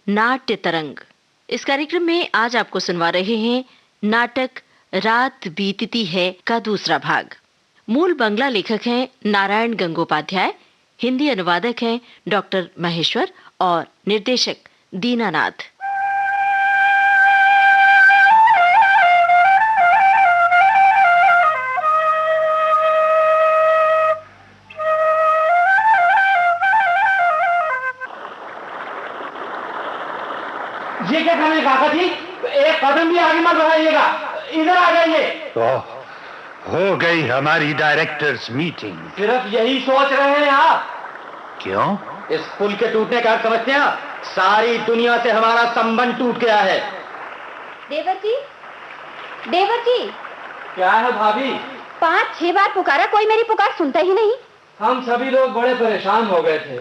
नाट्य तरंग। इस कार्यक्रम में आज आपको सुनवा रहे हैं नाटक रात बीतती है का दूसरा भाग। मूल बंगला लेखक हैं नारायण गंगोपाध्याय, हिंदी अनुवादक हैं डॉक्टर महेश्वर और निर्देशक दीनानाथ। ये क्या करने काका जी, एक कदम भी आगे मत बढ़ाइएगा, इधर आ जाइए। हो गई हमारी डायरेक्टर्स मीटिंग। सिर्फ यही सोच रहे हैं आप? क्यों? इस पुल के टूटने का समझते हैं? सारी दुनिया से हमारा संबंध टूट गया है। देवर जी, देवर जी। क्या है भाभी? 5-6 बार पुकारा, कोई मेरी पुकार सुनता ही नहीं। हम सभी लोग बड़े परेशान हो गए थे।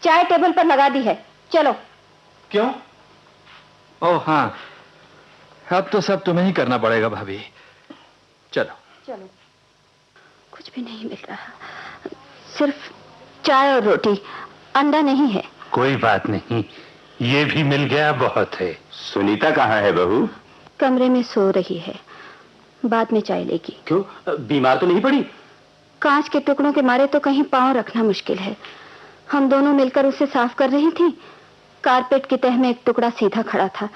चाय टेबल पर लगा दी है, चलो। क्यों? ओह हाँ, अब तो सब तुम्हें ही करना पड़ेगा भाभी। चलो चलो। कुछ भी नहीं मिल रहा, सिर्फ चाय और रोटी, अंडा नहीं है। कोई बात नहीं, ये भी मिल गया बहुत है। सुनीता कहाँ है बहू? कमरे में सो रही है, बाद में चाय लेगी। क्यों, बीमार तो नहीं पड़ी? कांच के टुकड़ों के मारे तो कहीं पांव रखना मुश्किल है। हम दोनों मिलकर उसे साफ कर रही थी, कारपेट की तह में एक टुकड़ा सीधा खड़ा था,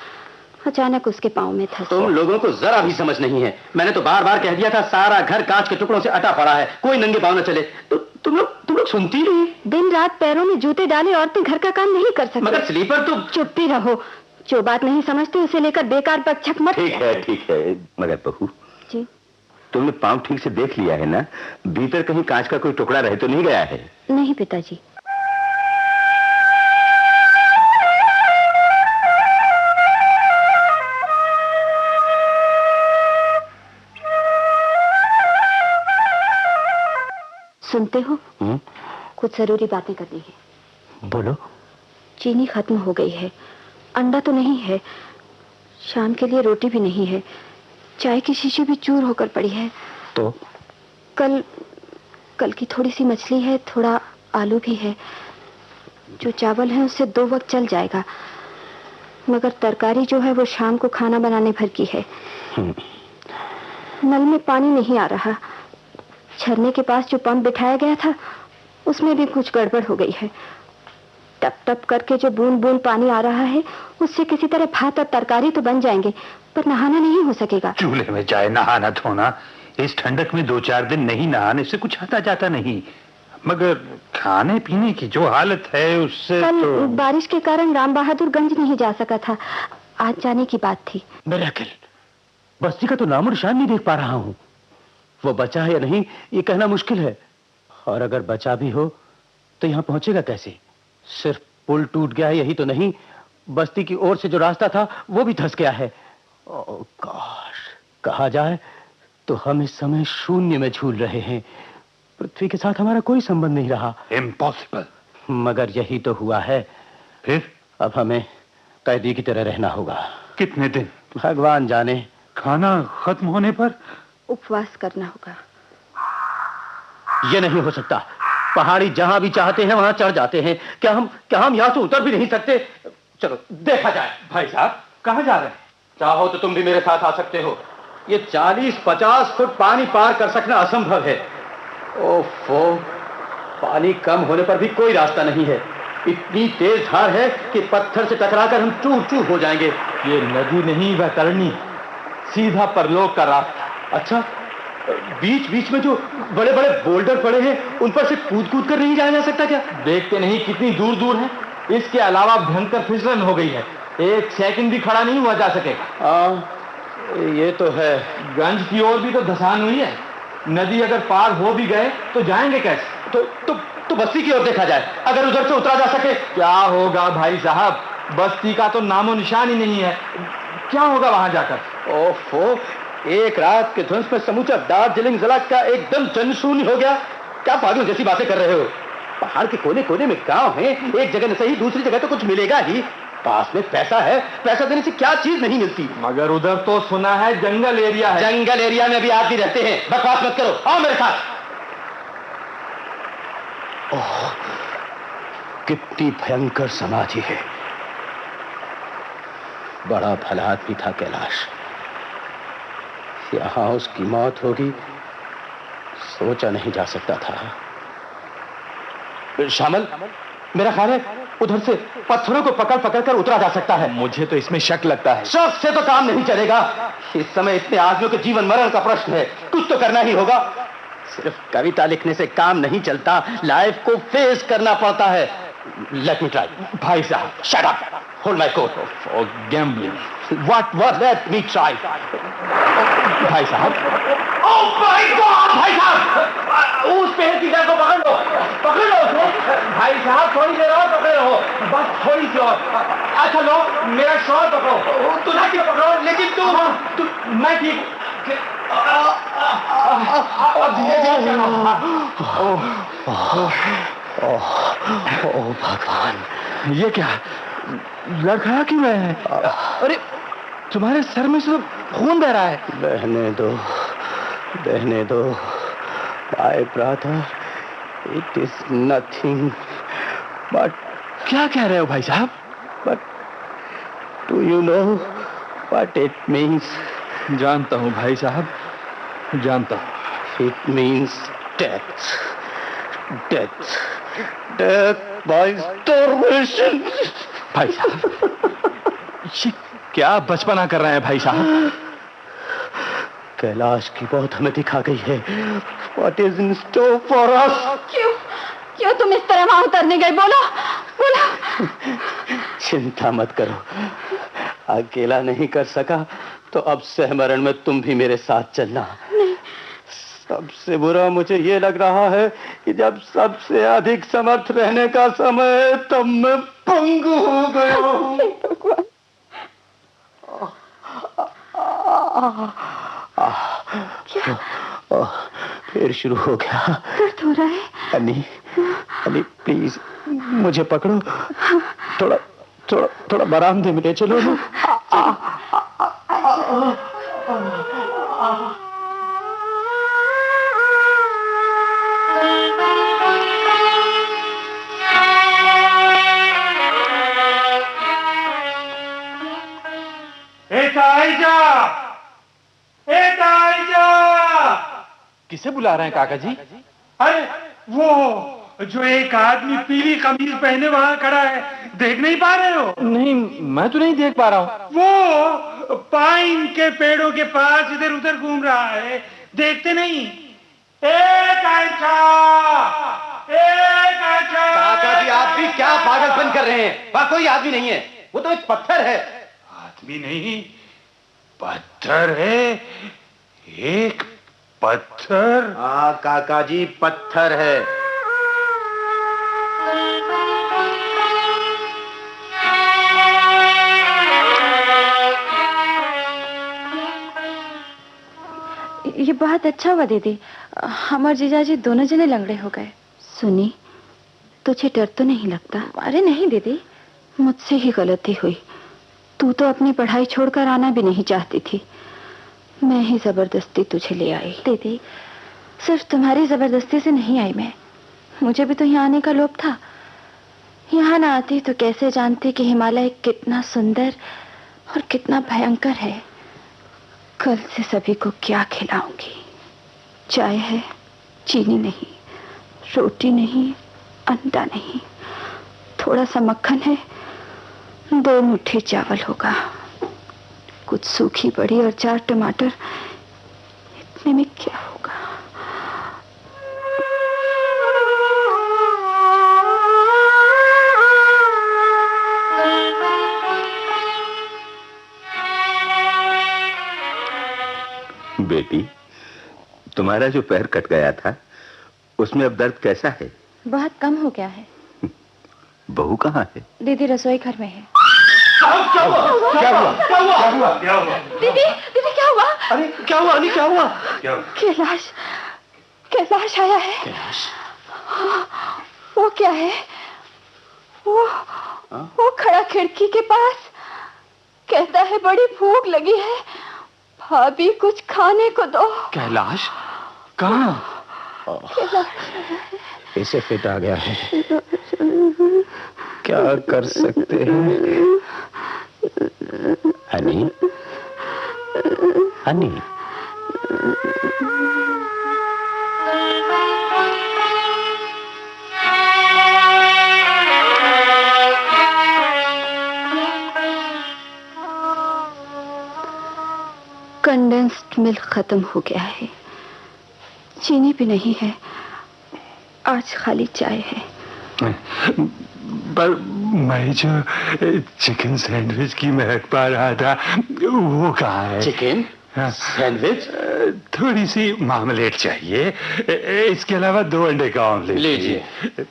अचानक उसके पांव में धंस। तुम लोगों को जरा भी समझ नहीं है। मैंने तो बार बार कह दिया था, सारा घर कांच के टुकड़ों से अटा पड़ा है, कोई नंगे पांव न चले। तो तुम लोग सुनती नहीं। दिन रात पैरों में जूते डाले औरतें घर का काम नहीं कर सकती। मगर स्लीपर तो। चुप ही रहो, जो बात नहीं समझते उसे लेकर बेकार पक्षक मत। ठीक है, मगर बहू जी, तुमने पांव ठीक से देख लिया है ना? भीतर कहीं कांच का कोई टुकड़ा रह तो नहीं गया है? नहीं पिताजी। सुनते हो? कुछ जरूरी बातें करनी है। बोलो। चीनी खत्म हो गई है, अंडा तो नहीं है, शाम के लिए रोटी भी नहीं है, चाय की शीशी भी चूर होकर पड़ी है। तो कल की थोड़ी सी मछली है, थोड़ा आलू भी है, जो चावल है उससे 2 वक्त चल जाएगा, मगर तरकारी जो है वो शाम को खाना बनाने भर की है। नल में पानी नहीं आ रहा, झरने के पास जो पंप बिठाया गया था उसमें भी कुछ गड़बड़ हो गई है। टप टप करके जो बूंद बूंद पानी आ रहा है उससे किसी तरह भात और तरकारी तो बन जाएंगे, पर नहाना नहीं हो सकेगा। चूल्हे में चाय नहाना धोना, इस ठंडक में 2-4 दिन नहीं नहाने से कुछ आता जाता नहीं, मगर खाने पीने की जो हालत है उससे कल तो... बारिश के कारण राम बहादुरगंज नहीं जा सका था, आज जाने की बात थी। मेरे अकिल, बस्ती का तो नामो निशान नहीं देख पा रहा हूँ। वो बचा है या नहीं ये कहना मुश्किल है, और अगर बचा भी हो तो यहाँ पहुंचेगा कैसे? सिर्फ पुल टूट गया है यही तो नहीं, बस्ती की ओर से जो रास्ता था वो भी धंस गया है। ओह गॉश, कहा जाए तो हम इस समय शून्य में झूल रहे हैं, पृथ्वी के साथ हमारा कोई संबंध नहीं रहा। इम्पॉसिबल। मगर यही तो हुआ है। फिर अब हमें कैदी की तरह रहना होगा। कितने दिन? भगवान जाने। खाना खत्म होने पर उपवास करना होगा। ये नहीं हो सकता, पहाड़ी जहां भी चाहते हैं वहां चढ़ जाते हैं, क्या हम यहां से उतर भी नहीं सकते? चलो देखा जाए। भाई साहब कहां जा रहे हैं? चाहो तो तुम भी मेरे साथ आ सकते हो, ये 40-50 फुट पानी पार कर सकना असंभव है। ओफो, पानी कम होने पर भी कोई रास्ता नहीं है, इतनी तेज धार है कि पत्थर से टकराकर हम चूर चूर हो जाएंगे। ये नदी नहीं, वह तरनी, सीधा परलोक का रास्ता। अच्छा, बीच बीच में जो बड़े बड़े बोल्डर पड़े हैं उन पर से कूद कूद कर नहीं जाया जा सकता क्या? देखते नहीं कितनी दूर दूर है, इसके अलावा भयंकर फिसलन हो गई है, 1 सेकंड भी खड़ा नहीं हुआ जा सकेगा। ये तो है। गंज की ओर भी तो धसान हुई है, नदी अगर पार हो भी गए तो जाएंगे कैसे? तो बस्ती की ओर देखा जाए, अगर उधर से उतरा जा सके। क्या होगा भाई साहब, बस्ती का तो नामो निशान ही नहीं है, क्या होगा वहां जाकर? ओफो, एक रात के ध्वंस में समूचा दार्जिलिंग जिला का एकदम जनशून्य हो गया। क्या पागल जैसी बातें कर रहे हो? पहाड़ के कोने कोने में गांव है, एक जगह न सही दूसरी जगह तो कुछ मिलेगा ही। पास में पैसा है, पैसा देने से क्या चीज नहीं मिलती। मगर उधर तो सुना है जंगल एरिया है। जंगल एरिया में भी आदमी रहते हैं, बकवास मत करो, आओ मेरे साथ। ओह, कितनी भयंकर समाधि है। बड़ा भला आदमी था कैलाश। यहाँ उसकी मौत होगी सोचा नहीं जा सकता था। श्यामल, मेरा ख्याल है उधर से पत्थरों को पकड़ पकड़ कर उतरा जा सकता है। मुझे तो इसमें शक लगता है। शक से तो काम नहीं चलेगा। इस समय इतने आदमियों के जीवन मरण का प्रश्न है, कुछ तो करना ही होगा। सिर्फ कविता लिखने से काम नहीं चलता, लाइफ को फेस करना पड़ता है। Let me try. भाई साहब, shut up, hold my coat. For gambling. What let me try. भाई साहब, ओह माय गॉड, भाई साहब, उस पेड़ की जड़ को पकड़ लो उसे। भाई साहब, थोड़ी देर और पकड़े रहो, बस थोड़ी सी और। अच्छा लो, मेरा शॉल पकड़ो। तुझे क्यों पकड़ो? लेकिन तू मैं ठीक। ओह भगवान, ये क्या लड़खड़ा क्यों रहे हैं? अरे तुम्हारे सर में से तो खून बह रहा है। बहने दो my brother, it is nothing but. क्या कह रहे हो भाई साहब? But do you know what it means? जानता हूँ भाई साहब, जानता हूँ। It means death by starvation. भाई साहब, ये क्या बचपना कर रहे हैं भाई साहब? कैलाश की मौत हमें दिखा गई है। What is in store for us? क्यों तुम इस तरह वहां उतरने गए? बोलो। चिंता मत करो, अकेला नहीं कर सका तो अब सहमरण में तुम भी मेरे साथ चलना। सबसे बुरा मुझे ये लग रहा है कि जब सबसे अधिक समर्थ रहने का समय तब मैं पंगु हो गया हूँ। फिर शुरू हो गया। दर्द हो रहा है? अनी प्लीज मुझे पकड़ो, थोड़ा बरामदे में ले चलो ना। किसे बुला रहे हैं काका जी? अरे वो जो एक आदमी पीली कमीज पहने वहां खड़ा है, देख नहीं पा रहे हो? नहीं, मैं तो नहीं देख पा रहा हूँ। वो पाइन के पेड़ों के पास इधर उधर घूम रहा है, देखते नहीं? काका जी, आप भी क्या पागलपन कर रहे हैं? वहां कोई आदमी नहीं है, वो तो एक पत्थर है। आदमी नहीं, पत्थर है। एक पत्थर? हाँ काका जी, पत्थर है। ये बहुत अच्छा हुआ दीदी, हम और जीजाजी दोनों जने लंगड़े हो गए। सुनी, तुझे डर तो नहीं लगता? अरे नहीं दीदी, मुझसे ही गलती हुई। तू तो अपनी पढ़ाई छोड़कर आना भी नहीं चाहती थी, मैं ही जबरदस्ती तुझे ले आई। दीदी, सिर्फ तुम्हारी जबरदस्ती से नहीं आई मैं, मुझे भी तो यहाँ आने का लोभ था। यहाँ ना आती तो कैसे जानती कि हिमालय कितना सुंदर और कितना भयंकर है। कल से सभी को क्या खिलाऊंगी? चाय है, चीनी नहीं, रोटी नहीं, अंडा नहीं, थोड़ा सा मक्खन है, 2 मुट्ठी चावल होगा, कुछ सूखी बड़ी और 4 टमाटर। इतने में क्या होगा? बेटी, तुम्हारा जो पैर कट गया था उसमें अब दर्द कैसा है? बहुत कम हो गया है। बहू कहाँ है? दीदी रसोई घर में है। क्या हुआ? दीदी क्या हुआ? अरे क्या हुआ अली, क्या हुआ? कैलाश आया है। कैलाश? वो क्या है? वो खड़ा खिड़की के पास, कहता है बड़ी भूख लगी है, भाभी कुछ खाने को दो। कैलाश? कहाँ? इसे फिट आ गया है, क्या कर सकते हैं? हनी। कंडेंस्ड मिल्क खत्म हो गया है, चीनी भी नहीं है, आज खाली चाय है। पर मैं जो चिकन सैंडविच की महक पा रहा था वो कहाँ है? Chicken sandwich? थोड़ी सी मामलेट चाहिए, इसके अलावा 2 अंडे का ऑमलेट लीजिए।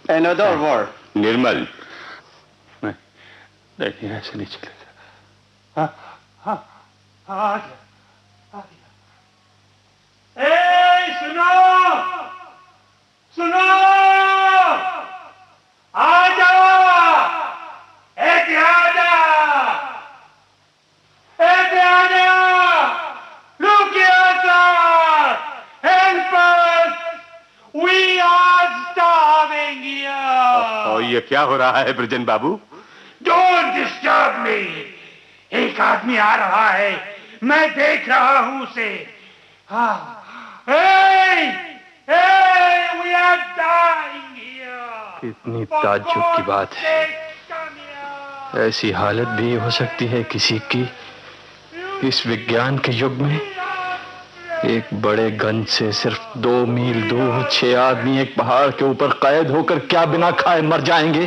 Another word। निर्मल, नहीं ऐसे नहीं चलेगा। हाँ हाँ आ गया। ए सुनो सुनो, आ जाओ, एक आ जाओ, एक आ जाओ, look here sir, help us, we are starving here। और ये क्या हो रहा है ब्रजन बाबू? Don't disturb me। एक आदमी आ रहा है, मैं देख रहा हूं उसे। हाँ, hey, hey, we are dying here। कितनी ताज्जुब की बात है, ऐसी हालत भी हो सकती है किसी की इस विज्ञान के युग में। एक बड़े गंज से सिर्फ 2 मील दूर 6 आदमी एक पहाड़ के ऊपर कैद होकर क्या बिना खाए मर जाएंगे?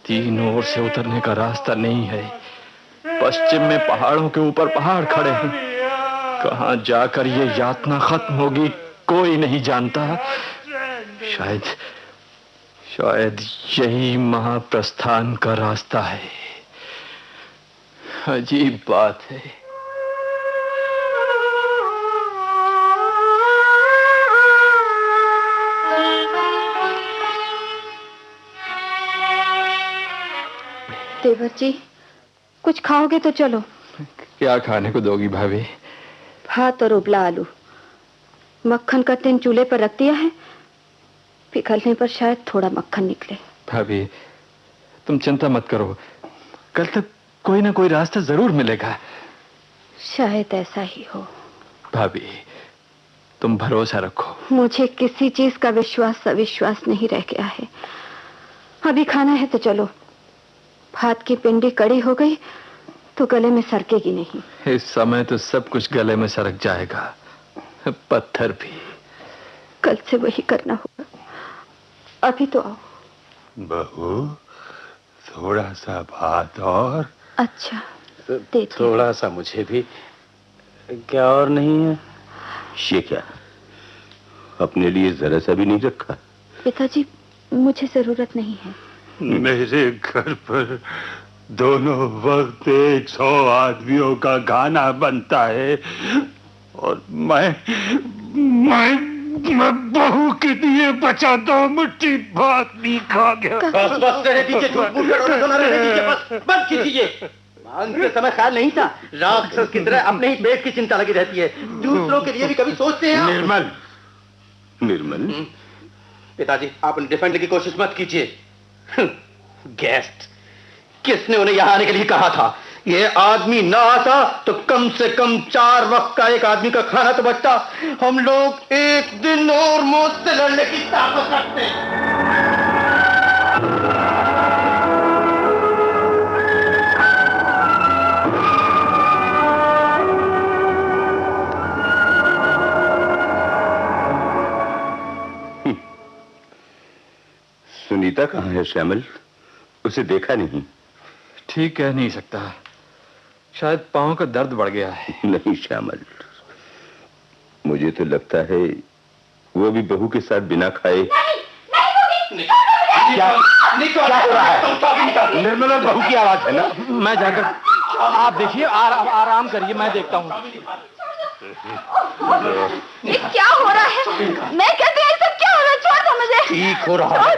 3 ओर से उतरने का रास्ता नहीं है, पश्चिम में पहाड़ों के ऊपर पहाड़ खड़े हैं, कहां जाकर ये यातना खत्म होगी कोई नहीं जानता। शायद यही महाप्रस्थान का रास्ता है। अजीब बात है। देवर जी, कुछ खाओगे तो चलो। क्या खाने को दोगी भाभी? भात और उबला आलू। मक्खन का टिन चूल्हे पर रख दिया है, पिघलने पर शायद थोड़ा मक्खन निकले। भाभी तुम चिंता मत करो, कल तक कोई ना कोई रास्ता जरूर मिलेगा। शायद ऐसा ही हो। भाभी तुम भरोसा रखो। मुझे किसी चीज का विश्वास अविश्वास नहीं रह गया है। अभी खाना है तो चलो। भात की पिंडी कड़ी हो गई तो गले में सरकेगी नहीं। इस समय तो सब कुछ गले में सरक जाएगा, पत्थर भी। कल से वही करना होगा। अभी तो आओ। बहू थोड़ा सा भात और। अच्छा दे थोड़ा सा मुझे भी। क्या और नहीं है? ये क्या, अपने लिए जरा सा भी नहीं रखा? पिताजी मुझे जरूरत नहीं है। मेरे घर पर दोनों वक्त 100 आदमियों का खाना बनता है और मैं बहू के लिए बचा 2 मुट्ठी भात नहीं खा गया। बस बस रहे दीजिए, झूठ मूठ का रोना धोना रहे दीजिए, बस बंद कीजिए। मांग के समय ख्याल नहीं था, राक्षस की तरह अपने ही पेट की चिंता लगी रहती है, दूसरों के लिए भी कभी सोचते हैं? निर्मल, निर्मल पिताजी आप डिफेंड की कोशिश मत कीजिए। गेस्ट, किसने उन्हें यहां आने के लिए कहा था? ये आदमी ना आता तो कम से कम 4 वक्त का एक आदमी का खाना तो बचता। हम लोग एक दिन और मौत से लड़ने की ताकत रखते हैं। सुनीता कहाँ है श्यामल? उसे देखा नहीं। ठीक कह नहीं सकता, शायद पांव का दर्द बढ़ गया है। नहीं श्यामल, मुझे तो लगता है वो भी बहू के साथ बिना खाए। क्या हो रहा है? निर्मल और बहू की आवाज है ना? मैं जाकर, आप देखिए, आराम करिए, मैं देखता हूँ। ये क्या हो रहा है? मैं कहती हूँ सब क्या हो रहा है? छोड़ दो मुझे। ठीक हो रहा है,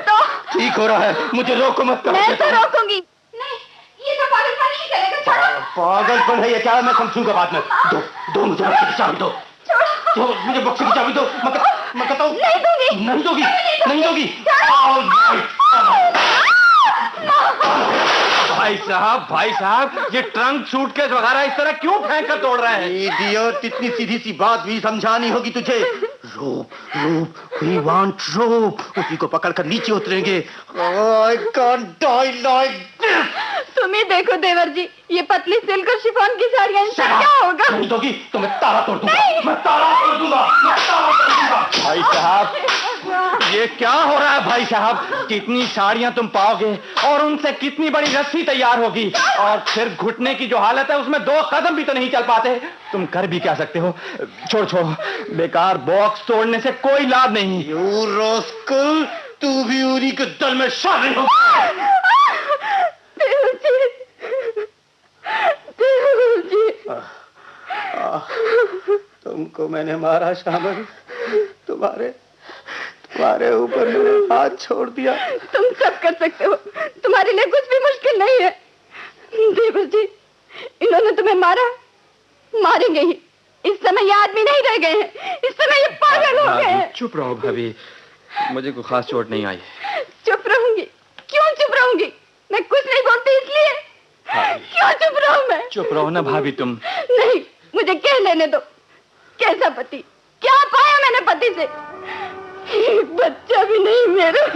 ठीक हो रहा है, मुझे रोको मत करो। मैं तो रोकूंगी नहीं, ये तो पागलपन नहीं चलेगा। छोड़ो। पागलपन है ये क्या? मैं समझूंगा बाद में। दो मुझे बक्से की चाबी दो। दो मुझे बक्से की चाबी दो। मैं कहता हूँ नहीं दूंगी। नहीं दोगी, नहीं दोगी। भाई साहब, ये ट्रंक सूटकेस वगैरह इस तरह क्यों फेंक कर तोड़ रहे हैं? इडियट, इतनी सीधी सी बात भी समझानी होगी तुझे। रोप रोप, we want rope। उसी को पकड़कर नीचे उतरेंगे। I can't die like this। तुम ही देखो देवर जी, ये पतली सिल्क और शिफॉन की साड़ियां, इनसे क्या होगा? नहीं दोगी तो मैं ताला तोड़ दूंगा, मैं ताला तोड़ दूंगा। भाई साहब, ये क्या हो रहा है भाई साहब? कितनी साड़ियां तुम पाओगे और उनसे कितनी बड़ी रस्सी तैयार होगी, और फिर घुटने की जो हालत है उसमें 2 कदम भी तो नहीं चल पाते। तुम कर भी क्या सकते हो? छोड़ो, बेकार बॉक्स तोड़ने से कोई लाभ नहीं। You rascal, तू भी उन्हीं के दल में शामिल हो। तुमको मैंने मारा शामिल, तुम्हारे ऊपर मैंने हाथ छोड़ दिया। तुम सब कर सकते हो, तुम्हारे लिए कुछ भी मुश्किल नहीं है। देवर जी, इन्होंने तुम्हें मारा, मारेंगे ही। इस समय ये आदमी नहीं रह गए हैं, इस समय ये पागल हो गए हैं। चुप रहो भाभी, मुझे कोई खास चोट नहीं आई। चुप रहूंगी? क्यों चुप रहूंगी? मैं कुछ नहीं बोलती इसलिए। क्यों चुप रहूं मैं? चुप रहो ना भाभी तुम। नहीं, मुझे कह लेने दो। कैसा पति? क्या पाया मैंने पति से? एक बच्चा भी नहीं मेरा।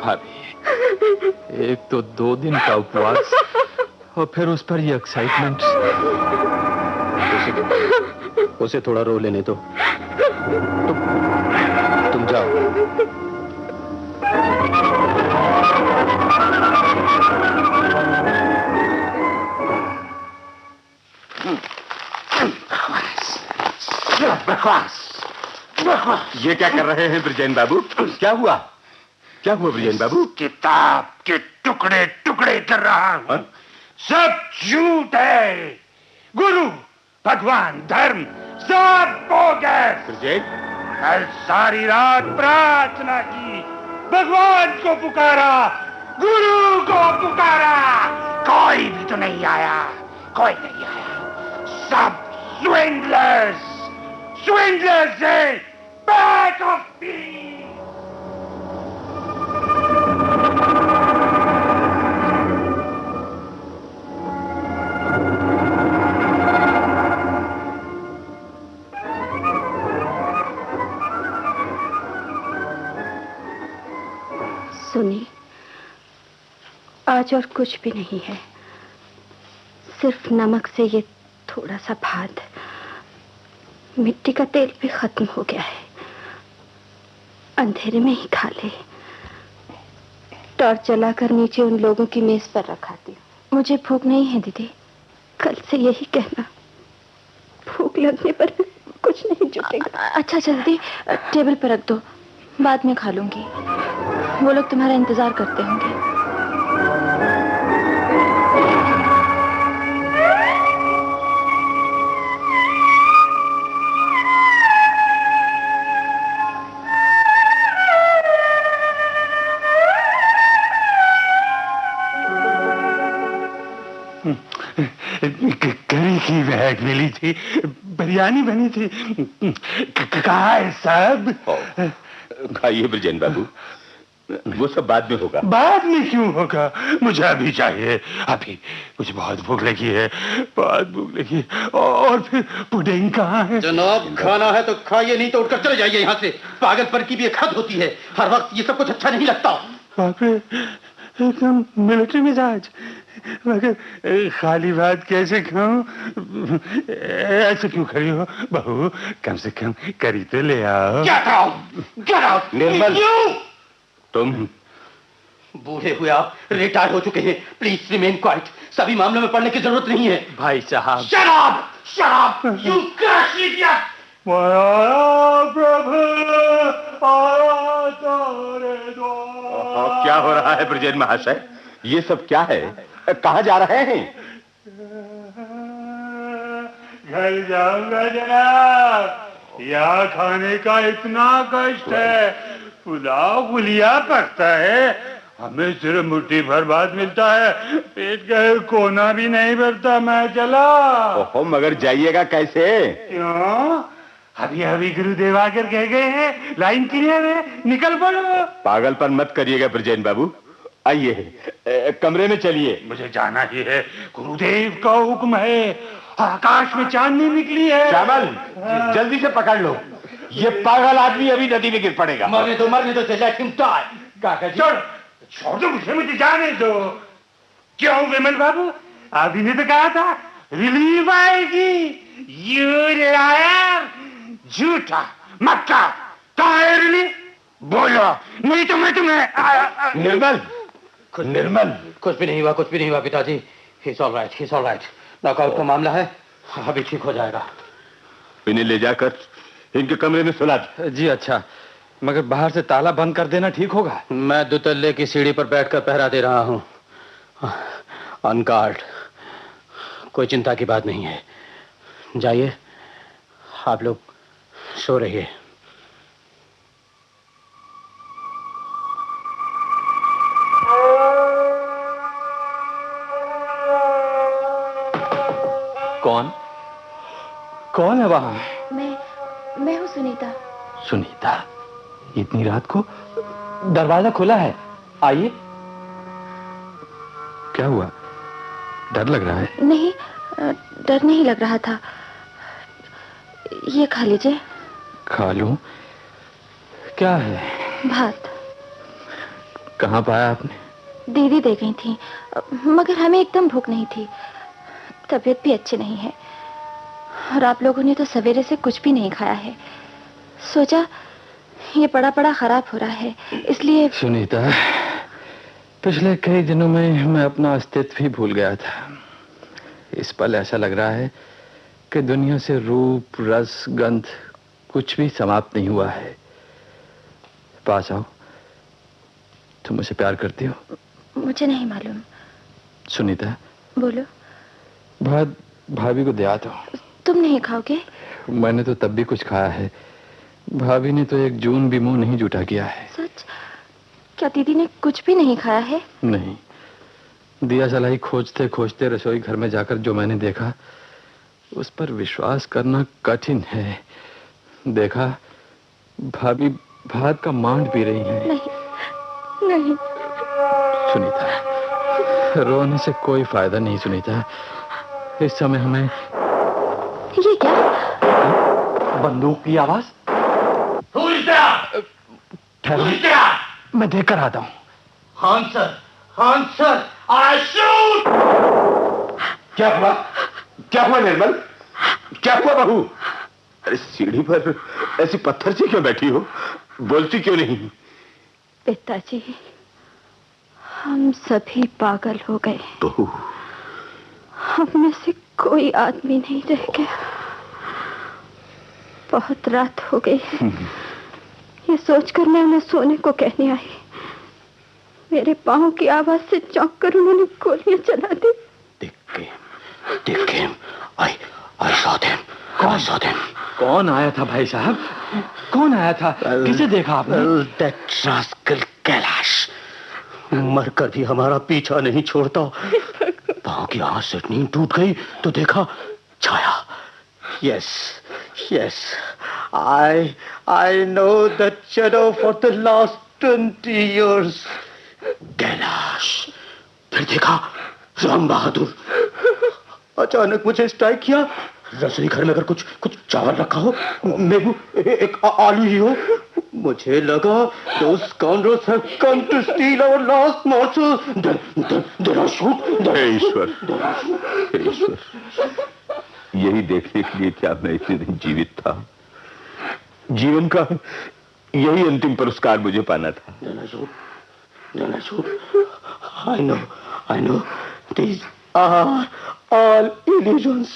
भाभी, एक तो 2 दिन का उपवास और फिर उस पर ये एक्साइटमेंट। उसे थोड़ा रो लेने दो। तुम जाओ। ये क्या कर रहे हैं ब्रजेन बाबू? क्या हुआ ब्रजेन बाबू? किताब के टुकड़े टुकड़े कर रहा हूं। सब झूठ है। गुरु, भगवान, धर्म सब बोगस। ब्रजेन, कल सारी रात प्रार्थना की, भगवान को पुकारा, गुरु को पुकारा, कोई भी तो नहीं आया, कोई नहीं आया। सब स्विंडलर्स है। Back of me. सुनिए, आज और कुछ भी नहीं है, सिर्फ नमक से ये थोड़ा सा भात। मिट्टी का तेल भी खत्म हो गया है, अंधेरे में ही खा ले। टॉर्च जलाकर नीचे उन लोगों की मेज पर रखा दी। मुझे भूख नहीं है दीदी, कल से यही कहना। भूख लगने पर कुछ नहीं जुटेगा। अच्छा दीदी, टेबल पर रख दो, बाद में खा लूंगी। वो लोग तुम्हारा इंतजार करते होंगे। करी की बैग मिली थी, बिरयानी बनी थी। कहाँ है सब? खाइए ब्रजेन बाबू, वो सब बाद में होगा। बाद में क्यों होगा? मुझे अभी चाहिए, अभी। मुझे बहुत भूख लगी है, बहुत भूख लगी है। और फिर पुडिंग कहाँ है? जनाब, खाना है तो खाइए, नहीं तो उठकर चले जाइए यहाँ से। पागलपन की भी एक हद होती है, हर वक्त ये सब कुछ अच्छा नहीं लगता। बाप रे, एकदम मिलिट्री मिजाज। मगर खाली भात कैसे खाऊं? ऐसे क्यों खड़ी हो बहू? कम से कम करी तो ले आओ। Get out! निर्मल, तुम बूढ़े हुए आप, रिटायर हो चुके हैं। Please remain quite. सभी मामलों में पढ़ने की जरूरत नहीं है। भाई साहब, Shut up! You crash idiot! प्रभु आया तारे द्वार। क्या हो रहा है ब्रजेन महाशय? ये सब क्या है? कहाँ जा रहे हैं? घर जाऊंगा जनाब। यहाँ खाने का इतना कष्ट है, पुलाव गुलिया पकता है, हमें सिर्फ मुट्ठी भर भात मिलता है, पेट का कोना भी नहीं भरता। मैं चला। ओहो, मगर जाइएगा कैसे? क्यों? अभी अभी गुरुदेव आकर कह गए हैं, लाइन क्लियर है, निकल पड़ो। पागलपन मत करिएगा ब्रजेन बाबू, आइए कमरे में चलिए। मुझे जाना ही है, गुरुदेव का हुक्म है। आकाश में चांदनी निकली है। श्यामल जल्दी से पकड़ लो, ये पागल आदमी अभी नदी में गिर पड़ेगा। मरने दो, लेट हिम डाई। काका जी छोड़ दो, मुझे जाने दो। क्यों विमल बाबू, अभी ने तो कहा था रिलीफ आएगी। यू लायर, झूठा मक्का। कहाँ है रिलीफ? बोलो, नहीं तो मैं तुम्हें। निर्मल कुछ भी नहीं हुआ पिताजी। He's all right. नॉकआउट का मामला है, अभी ठीक हो जाएगा। इन्हें ले जाकर इनके कमरे में सुला दो। जी अच्छा, मगर बाहर से ताला बंद कर देना ठीक होगा? मैं दुतल्ले की सीढ़ी पर बैठकर पहरा दे रहा हूँ, अनगार्ड। कोई चिंता की बात नहीं है। जाइए, आप लोग सो रहिए। कौन है वहां? मैं हूँ सुनीता। सुनीता, इतनी रात को? दरवाजा खुला है, आइए। क्या हुआ, डर लग रहा है? नहीं, डर नहीं लग रहा था। ये खा लीजिए। खा लूं? क्या है? भात। कहाँ पाया आपने? दीदी दे गई थी, मगर हमें एकदम भूख नहीं थी। तबीयत भी अच्छी नहीं है, और आप लोगों ने तो सवेरे से कुछ भी नहीं खाया है। सोचा ये पड़ा खराब हो रहा है, इसलिए। सुनीता, पिछले कई दिनों में मैं अपना अस्तित्व ही भूल गया था। इस पल ऐसा लग रहा है कि दुनिया से रूप, रस, गंध कुछ भी समाप्त नहीं हुआ है। पास आओ। तुम मुझे प्यार करती हो? मुझे नहीं मालूम। सुनीता, बोलो। भात भाभी को दे दो। तुम नहीं खाओगे? मैंने तो तब भी कुछ खाया है। भाभी ने तो एक जून भी मुंह नहीं जूठा किया है। सच? क्या दीदी ने कुछ भी नहीं खाया है? नहीं। दिया जलाई खोजते खोजते रसोई घर में जाकर जो मैंने देखा, उस पर विश्वास करना कठिन है। देखा, भाभी भात का मांड पी रही हैं। नहीं। सुनीता, रोने से कोई फायदा नहीं। सुनीता, इस समय हमें। ये क्या? बंदूक की आवाज। मैं देख कर आता हूँ। हां सर, आई शूट। क्या हुआ निर्मल? क्या हुआ बहू? अरे सीढ़ी पर ऐसी पत्थर से क्यों बैठी हो? बोलती क्यों नहीं? पिताजी, हम सभी पागल हो गए। बहू, हम में से कोई आदमी नहीं रह गया। बहुत रात हो गई है। ये सोचकर मैं उन्हें सोने को कहने आई। मेरे पाँव की आवाज से चौंक कर उन्होंने गोलियां चला दी। Take him. I saw them. कौन आया था भाई साहब? कौन आया था? किसे देखा आपने? That rascal कैलाश मरकर भी हमारा पीछा नहीं छोड़ता। पाँव की आवाज से नींद टूट गई तो देखा छाया। Yes. I know that shadow for the last 20 years. Kailash. फिर देखा राम बहादुर। अचानक मुझे स्ट्राइक किया। रसोई घर में अगर कुछ चावल रखा हो, मेबू एक आलू ही हो। मुझे लगा those scoundrels have come to steal our last morsel. Then I shoot. ईश्वर, यही देखने के लिए क्या मैं इतने दिन जीवित था? जीवन का यही अंतिम पुरस्कार मुझे पाना था। Then I shoot. I know. These are all illusions.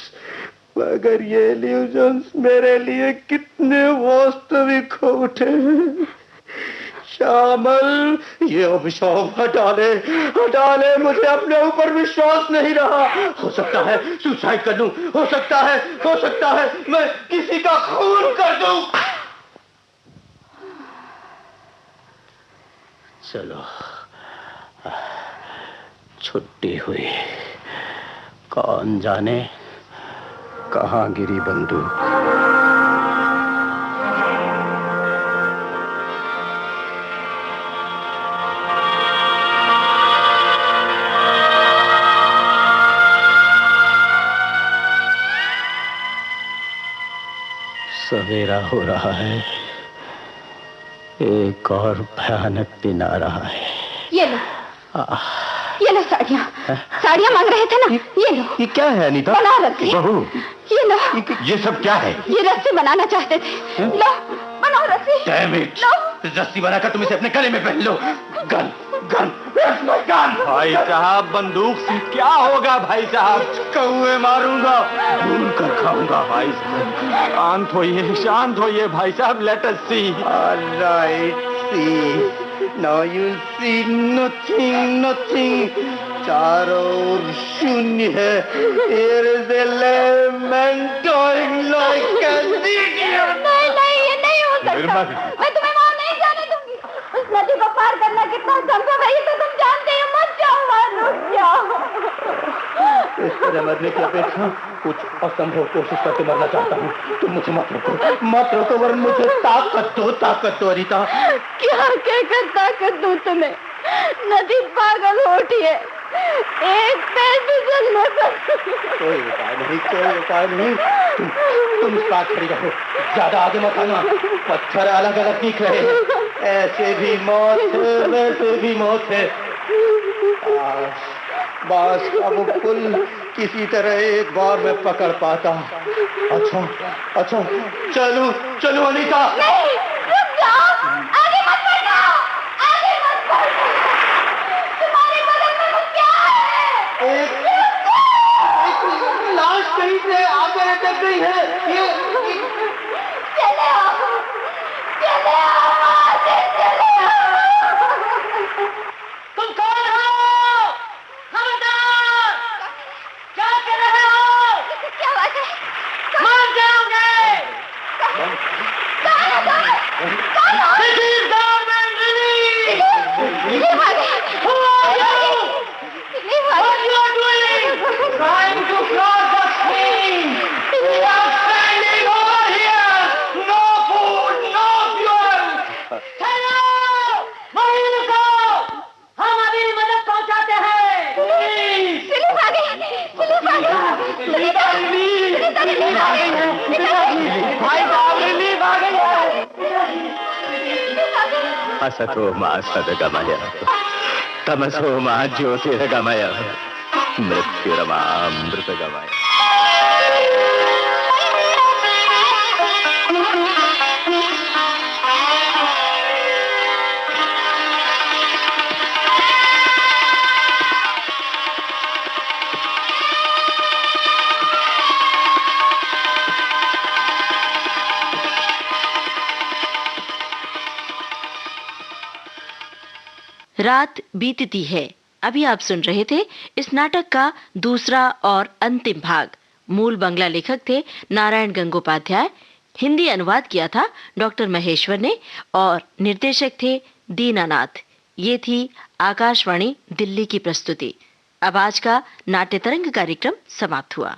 मगर ये illusions मेरे लिए कितने वास्तविक हो उठे। श्यामल, ये अभिशाप हटा ले। मुझे अपने ऊपर विश्वास नहीं रहा। हो सकता है सुसाइड कर लूं। हो सकता है मैं किसी का खून कर दूं। चलो, छुट्टी हुई। कौन जाने कहाँ गिरी बंदूक। सवेरा हो रहा है, एक और भयानक दिन आ रहा है। ये लो साड़ियाँ। साड़ियाँ मांग रहे थे ना, ये लो। ये क्या है अनीता? बनारसी। बहू, ये लो। ये सब क्या है? ये रस्सी बनाना चाहते थे। लो, बनाओ रस्सी। Damn it! रस्सी बनाकर तुम इसे अपने गले में पहन लो। Gun, gun, gun. भाई साहब, बंदूक से क्या होगा भाई साहब? कौए मारूंगा, भून कर खाऊंगा भाई साहब। शांत होइए भाई साहब, लेट अस सी। Alright, see. Now you'll see nothing. चारों ओर शून्य है। Here is a lament going like an idiot. नहीं, ये नहीं हो सकता। मैं तुम्हें वहाँ नहीं जाने दूंगी। उस नदी को पार करना कितना संभव है ये तो तुम जानते हो। मत जाओ वहाँ, रुक जाओ। इस तरह मरने की अपेक्षा कुछ असंभव कोशिश करके मरना चाहता हूँ। तुम मुझे मत रोको वरन मुझे ताकत दो अनीता। क्या कहकर ताकत दूं तुम्हें? नदी पागल हो उठी है, एक पैर फिसलने पर। कोई उपाय नहीं। तुम इस पास खड़ी रहो, ज्यादा आगे मत आना। पत्थर अलग अलग दिख रहे हैं, ऐसे भी मौत है वैसे भी मौत है। बस अब पुल किसी तरह एक बार में पकड़ पाता। अच्छा, चलो अनीता। नहीं, रुक जाओ, आगे मत बढ़ो, तुम्हारे बदन में वो क्या है? एक लाश कहीं से आगे लटक गई है। ये चले आओ, वहाँ से चले आओ। तुम कौन हो? खबरदार! क्या कर रहे हो? क्या बात है? मर जाओगे! असतो मा सद्गमय, तमसो मा ज्योतिर्गमय, मृत्युरमामृतगमय। रात बीतती है। अभी आप सुन रहे थे इस नाटक का दूसरा और अंतिम भाग। मूल बंगला लेखक थे नारायण गंगोपाध्याय, हिंदी अनुवाद किया था डॉक्टर महेश्वर ने और निर्देशक थे दीनानाथ। ये थी आकाशवाणी दिल्ली की प्रस्तुति। अब आज का नाट्य तरंग कार्यक्रम समाप्त हुआ।